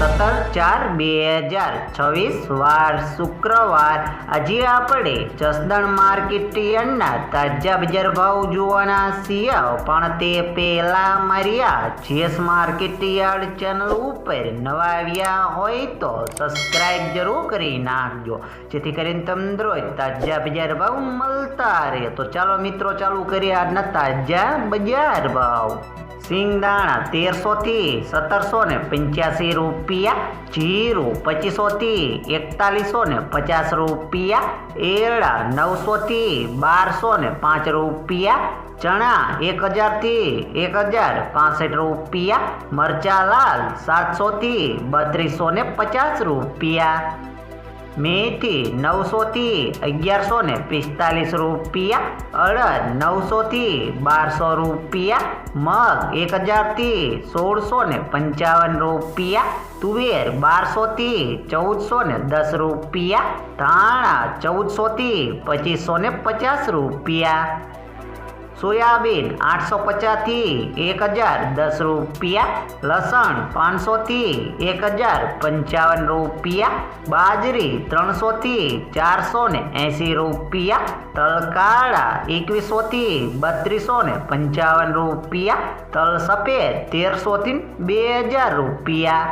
17/4/2026 વાર શુક્રવાર આજે આપણે જસદણ માર્કેટ યાર્ડના તાજા બજાર ભાવ જોવાના છીએ, પણ તે પહેલા મારી આ જેસ માર્કેટ યાર્ડ ચેનલ ઉપર નવા આવ્યા હોય તો સબસ્ક્રાઇબ જરૂર કરી નાખજો, જેથી કરીને તમને રોજ તાજા બજાર ભાવ મળતા રહે। તો ચાલો મિત્રો ચાલુ કરીએ આજના તાજા બજાર ભાવ। સિંગદાણા 1300 થી 1785 રૂપિયા, જીરું 2500 થી 4150 રૂપિયા, એરડા 900 થી 1205 રૂપિયા, ચણા 1000 થી 1065 રૂપિયા, મરચા લાલ 700 થી 3250 રૂપિયા, मेथी 900 થી 1145 રૂપિયા, અડદ 900 થી 1200 રૂપિયા, મગ 1000 થી 1655 રૂપિયા, તુવેર 1200 થી 1410 રૂપિયા, ધાણા 1400 થી 2550 રૂપિયા, सोयाबीन 850 થી 1010 રૂપિયા, લસણ 500 થી 1055 રૂપિયા, બાજરી 300 થી 480 રૂપિયા, તલ કાળા 2100 થી 3255 રૂપિયા, તલ સફેદ 1300 થી 2000 રૂપિયા,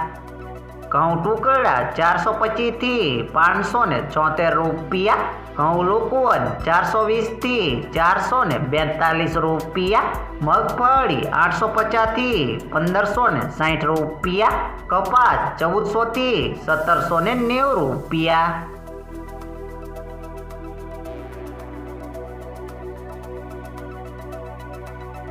ઘઉં ટુકડા 425 થી 576 રૂપિયા, ઘઉં લોકવન 420 થી 442 રૂપિયા, મગફળી 850 થી 1560 રૂપિયા, કપાસ 1400 થી 1790 રૂપિયા।